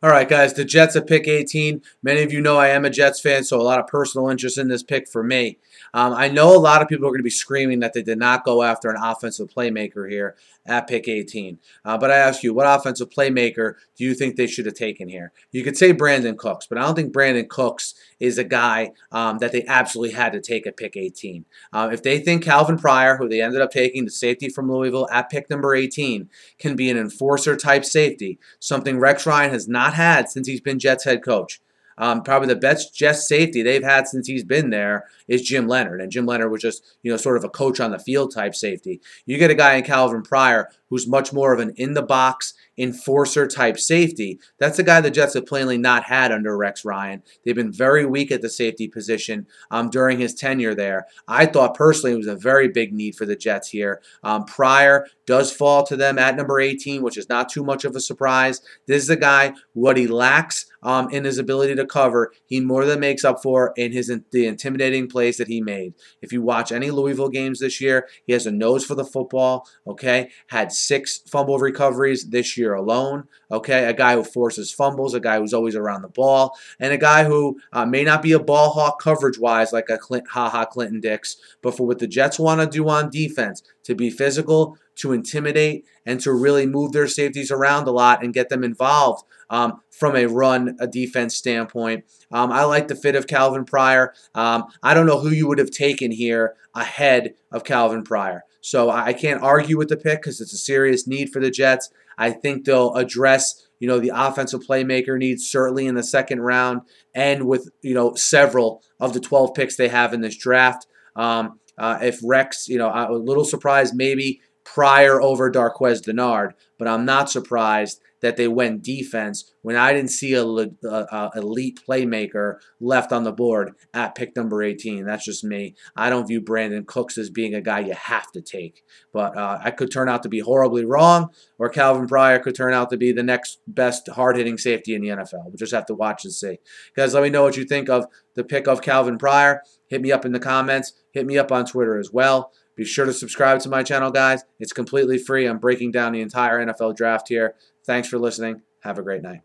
All right, guys, the Jets at pick 18. Many of you know I am a Jets fan, so a lot of personal interest in this pick for me. I know a lot of people are going to be screaming that they did not go after an offensive playmaker here at pick 18. But I ask you, what offensive playmaker do you think they should have taken here? You could say Brandon Cooks, but I don't think Brandon Cooks is a guy that they absolutely had to take at pick 18. If they think Calvin Pryor, who they ended up taking, the safety from Louisville at pick number 18, can be an enforcer-type safety, something Rex Ryan has not had since he's been Jets head coach. Probably the best Jets safety they've had since he's been there is Jim Leonard, and Jim Leonard was just sort of a coach on the field type safety. You get a guy in Calvin Pryor who's much more of an in the box enforcer type safety. That's a guy the Jets have plainly not had under Rex Ryan. They've been very weak at the safety position during his tenure there. I thought personally it was a very big need for the Jets here. Pryor does fall to them at number 18, which is not too much of a surprise. This is a guy, what he lacks in his ability to cover, he more than makes up for in the intimidating plays that he made. If you watch any Louisville games this year, he has a nose for the football, okay? Had 6 fumble recoveries this year alone, okay? A guy who forces fumbles, a guy who's always around the ball, and a guy who may not be a ball hawk coverage-wise like a Clinton Dix, but for what the Jets want to do on defense, to be physical, to intimidate, and to really move their safeties around a lot and get them involved from a defense standpoint. I like the fit of Calvin Pryor. I don't know who you would have taken here ahead of Calvin Pryor. So I can't argue with the pick because it's a serious need for the Jets. I think they'll address the offensive playmaker needs certainly in the second round and with several of the 12 picks they have in this draft. If Rex, I'm a little surprised maybe Pryor over Darqueze Dennard, but I'm not surprised that they went defense when I didn't see a elite playmaker left on the board at pick number 18. That's just me. I don't view Brandon Cooks as being a guy you have to take. But I could turn out to be horribly wrong, or Calvin Pryor could turn out to be the next best hard-hitting safety in the NFL. We'll just have to watch and see. Guys, let me know what you think of the pick of Calvin Pryor. Hit me up in the comments. Hit me up on Twitter as well. Be sure to subscribe to my channel, guys. It's completely free. I'm breaking down the entire NFL draft here. Thanks for listening. Have a great night.